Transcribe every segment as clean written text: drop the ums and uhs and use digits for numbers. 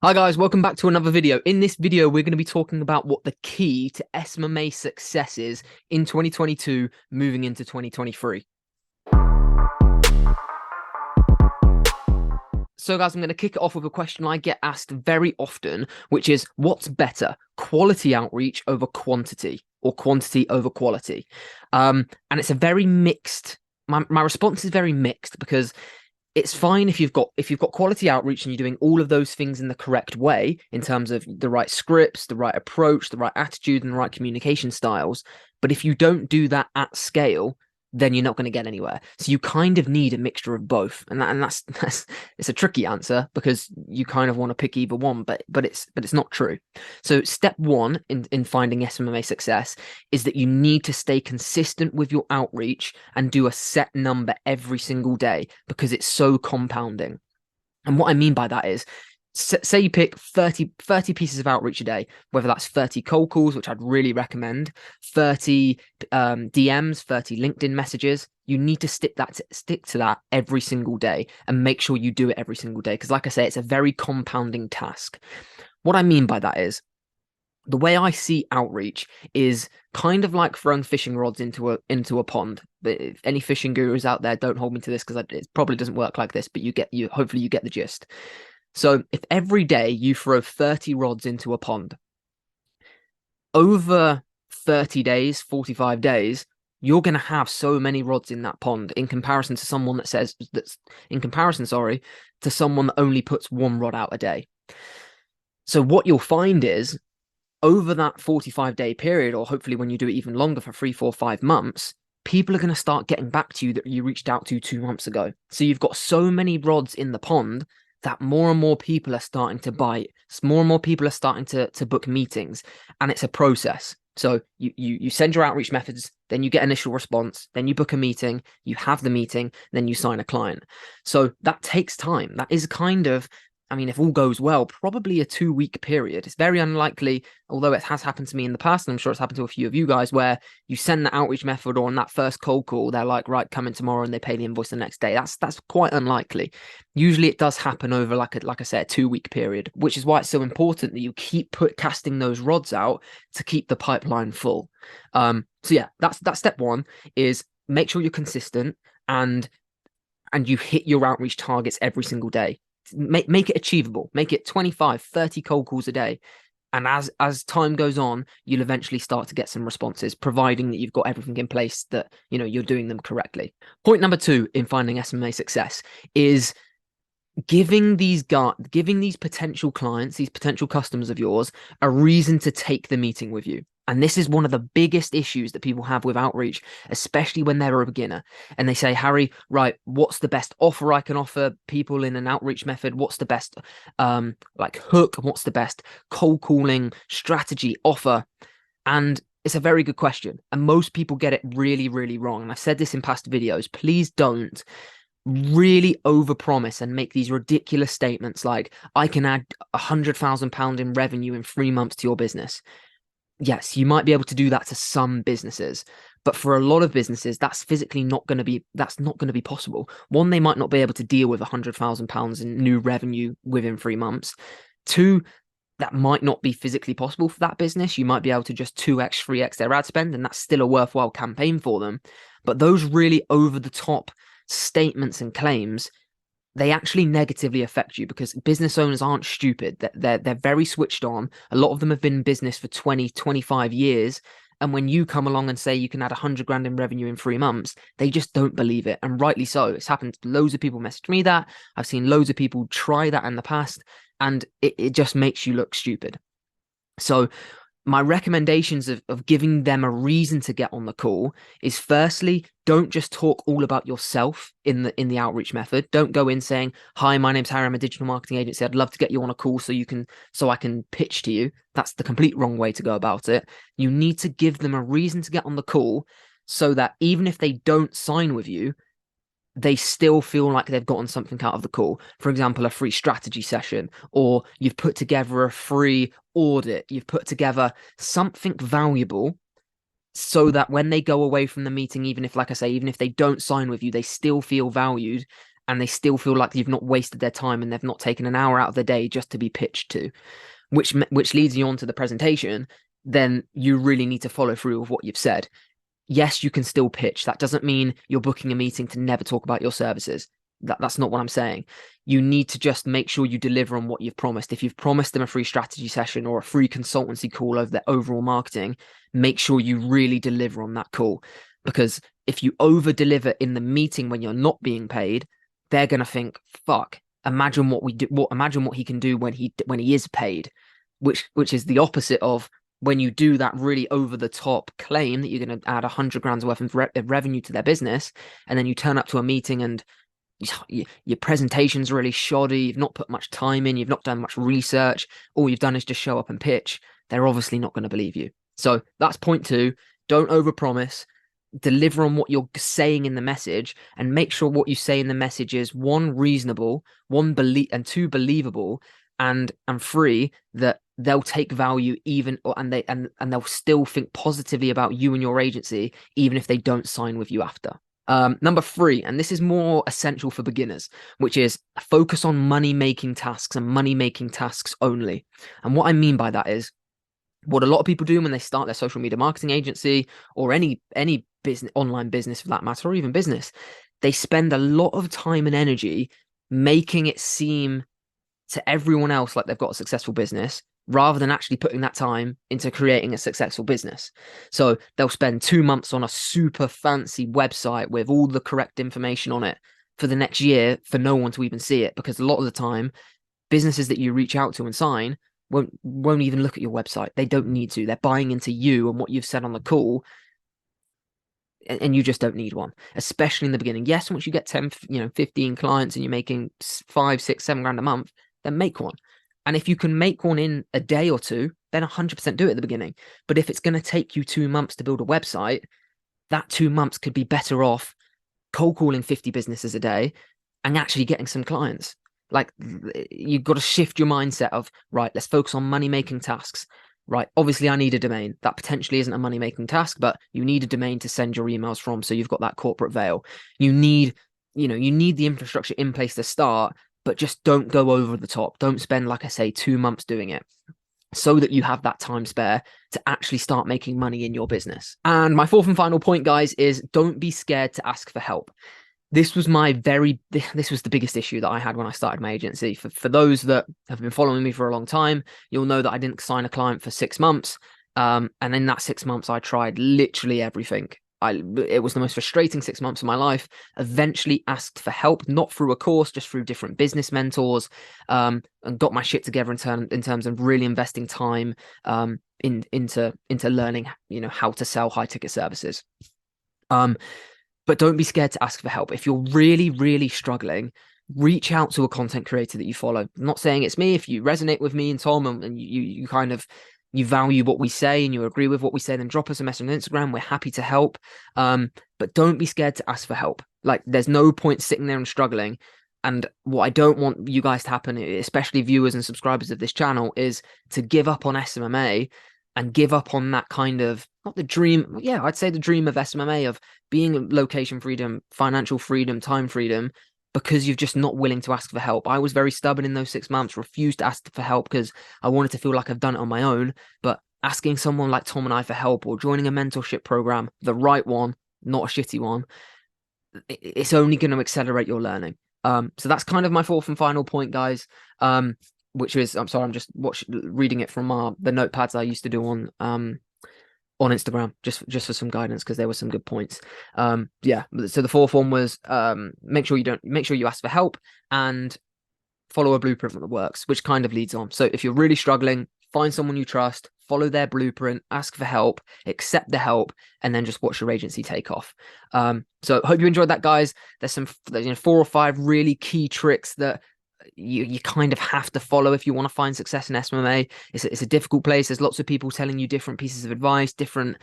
Hi guys, welcome back to another video. In this video, we're going to be talking about what the key to SMMA success is in 2022, moving into 2023. So guys, I'm going to kick it off with a question I get asked very often, which is what's better, quality outreach over quantity or quantity over quality? And it's a very mixed, my response is very mixed because it's fine if you've got quality outreach and you're doing all of those things in the correct way in terms of the right scripts, the right approach, the right attitude, and the right communication styles. But if you don't do that at scale, then you're not going to get anywhere. So you kind of need a mixture of both, and that's it's a tricky answer because you kind of want to pick either one, but it's not true. So step one in finding SMMA success is that you need to stay consistent with your outreach and do a set number every single day because it's so compounding. And what I mean by that is, say you pick 30 pieces of outreach a day, whether that's 30 cold calls, which I'd really recommend, 30 DMs, 30 LinkedIn messages. You need to stick to that every single day and make sure you do it every single day. Because like I say, it's a very compounding task. What I mean by that is, the way I see outreach is kind of like throwing fishing rods into a pond. But if any fishing gurus out there, don't hold me to this because it probably doesn't work like this, but hopefully you get the gist. So if every day you throw 30 rods into a pond, over 30 days, 45 days, you're going to have so many rods in that pond in comparison to someone to someone that only puts one rod out a day. So what you'll find is over that 45-day period, or hopefully when you do it even longer for 3, 4, 5 months, people are going to start getting back to you that you reached out to 2 months ago. So you've got so many rods in the pond that more and more people are starting to bite. More and more people are starting to book meetings, and it's a process. So you send your outreach methods, then you get initial response, then you book a meeting, you have the meeting, then you sign a client. So that takes time. That is kind of, I mean, if all goes well, probably a 2-week period. It's very unlikely, although it has happened to me in the past, and I'm sure it's happened to a few of you guys, where you send the outreach method or on that first cold call, they're like, right, come in tomorrow, and they pay the invoice the next day. That's quite unlikely. Usually it does happen over like I said, a 2-week period, which is why it's so important that you keep casting those rods out to keep the pipeline full. So yeah, that's step one, is make sure you're consistent and you hit your outreach targets every single day. Make it achievable. Make it 25, 30 cold calls a day. And as time goes on, you'll eventually start to get some responses, providing that you've got everything in place, that you're doing them correctly. Point number 2 in finding SMMA success is giving these potential clients, these potential customers of yours, a reason to take the meeting with you. And this is one of the biggest issues that people have with outreach, especially when they're a beginner. And they say, Harry, right, what's the best offer I can offer people in an outreach method? What's the best hook? What's the best cold calling strategy offer? And it's a very good question. And most people get it really, really wrong. And I've said this in past videos. Please don't really overpromise and make these ridiculous statements like, I can add £100,000 in revenue in 3 months to your business. Yes, you might be able to do that to some businesses, but for a lot of businesses, that's physically not going to be possible. One, they might not be able to deal with £100,000 in new revenue within 3 months. 2, that might not be physically possible for that business. You might be able to just 2x, 3x their ad spend, and that's still a worthwhile campaign for them. But those really over the top statements and claims, they actually negatively affect you, because business owners aren't stupid. They're very switched on. A lot of them have been in business for 20, 25 years. And when you come along and say you can add 100 grand in revenue in 3 months, they just don't believe it. And rightly so. It's happened. Loads of people message me that. I've seen loads of people try that in the past, and it just makes you look stupid. So my recommendations of giving them a reason to get on the call is, firstly, don't just talk all about yourself in the outreach method. Don't go in saying, hi, my name's Harry, I'm a digital marketing agency, I'd love to get you on a call so I can pitch to you. That's the complete wrong way to go about it. You need to give them a reason to get on the call so that even if they don't sign with you, they still feel like they've gotten something out of the call. For example, a free strategy session, or you've put together a free audit, you've put together something valuable, so that when they go away from the meeting, even if, like I say, even if they don't sign with you, they still feel valued and they still feel like you've not wasted their time and they've not taken an hour out of the day just to be pitched to, which leads you on to the presentation, then you really need to follow through with what you've said. Yes, you can still pitch. That doesn't mean you're booking a meeting to never talk about your services. That's not what I'm saying. You need to just make sure you deliver on what you've promised. If you've promised them a free strategy session or a free consultancy call over their overall marketing, make sure you really deliver on that call. Because if you over deliver in the meeting when you're not being paid, they're going to think, fuck, imagine what he can do when he is paid, which is the opposite of when you do that really over the top claim that you're going to add 100 grand's worth of revenue to their business, and then you turn up to a meeting and your presentation's really shoddy, you've not put much time in, you've not done much research, all you've done is just show up and pitch, they're obviously not going to believe you. So that's point 2. Don't overpromise. Deliver on what you're saying in the message, and make sure what you say in the message is 1, reasonable, 2, believable, and 3, that they'll take value and they'll still think positively about you and your agency, even if they don't sign with you after. Number 3, and this is more essential for beginners, which is focus on money-making tasks and money-making tasks only. And what I mean by that is, what a lot of people do when they start their social media marketing agency or any business, online business for that matter, or even business, they spend a lot of time and energy making it seem to everyone else like they've got a successful business, rather than actually putting that time into creating a successful business. So they'll spend 2 months on a super fancy website with all the correct information on it for the next year for no one to even see it, because a lot of the time, businesses that you reach out to and sign won't even look at your website. They don't need to. They're buying into you and what you've said on the call, and you just don't need one, especially in the beginning. Yes, once you get 10, 15 clients and you're making 5, 6, 7 grand a month, then make one. And if you can make one in a day or 2, then 100% do it at the beginning. But if it's going to take you 2 months to build a website, that 2 months could be better off cold calling 50 businesses a day and actually getting some clients. Like, you've got to shift your mindset of, right, let's focus on money-making tasks. Right, obviously I need a domain. That potentially isn't a money-making task, but you need a domain to send your emails from, so you've got that corporate veil. You need the infrastructure in place to start, but just don't go over the top. Don't spend, like I say, 2 months doing it, so that you have that time spare to actually start making money in your business. And my 4th and final point, guys, is don't be scared to ask for help. This was the biggest issue that I had when I started my agency. For those that have been following me for a long time, you'll know that I didn't sign a client for 6 months. And in that 6 months, I tried literally everything. It was the most frustrating 6 months of my life. Eventually asked for help, not through a course, just through different business mentors, and got my shit together in terms of really investing time into learning, how to sell high ticket services. But don't be scared to ask for help. If you're really, really struggling, reach out to a content creator that you follow. I'm not saying it's me. If you resonate with me and Tom, and you value what we say and you agree with what we say, then drop us a message on Instagram. We're happy to help. But don't be scared to ask for help. Like, there's no point sitting there and struggling. And what I don't want you guys to happen, especially viewers and subscribers of this channel, is to give up on SMMA and give up on that kind of, not the dream, yeah, I'd say the dream of SMMA, of being location freedom, financial freedom, time freedom, because you're just not willing to ask for help. I was very stubborn in those 6 months, refused to ask for help because I wanted to feel like I've done it on my own. But asking someone like Tom and I for help, or joining a mentorship program, the right one, not a shitty one, it's only going to accelerate your learning. So that's kind of my 4th and final point, guys. Which is, I'm sorry, I'm just reading it from the notepads I used to do on Instagram, just for some guidance, because there were some good points. Yeah. So the 4th one was make sure you ask for help and follow a blueprint that works, which kind of leads on. So if you're really struggling, find someone you trust, follow their blueprint, ask for help, accept the help, and then just watch your agency take off. So hope you enjoyed that, guys. There's 4 or 5 really key tricks that you kind of have to follow if you want to find success in SMMA. It's a difficult place. There's lots of people telling you different pieces of advice, different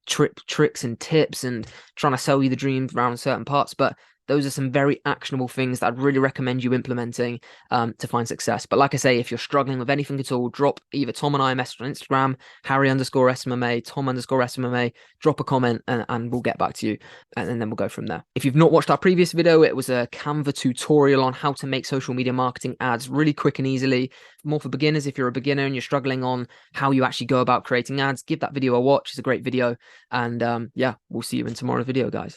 tricks and tips, and trying to sell you the dream around certain parts. But Those are some very actionable things that I'd really recommend you implementing to find success. But like I say, if you're struggling with anything at all, drop either Tom and I a message on Instagram, Harry_SMMA, Tom_SMMA, drop a comment and we'll get back to you, and then we'll go from there. If you've not watched our previous video, it was a Canva tutorial on how to make social media marketing ads really quick and easily. More for beginners. If you're a beginner and you're struggling on how you actually go about creating ads, give that video a watch. It's a great video. And yeah, we'll see you in tomorrow's video, guys.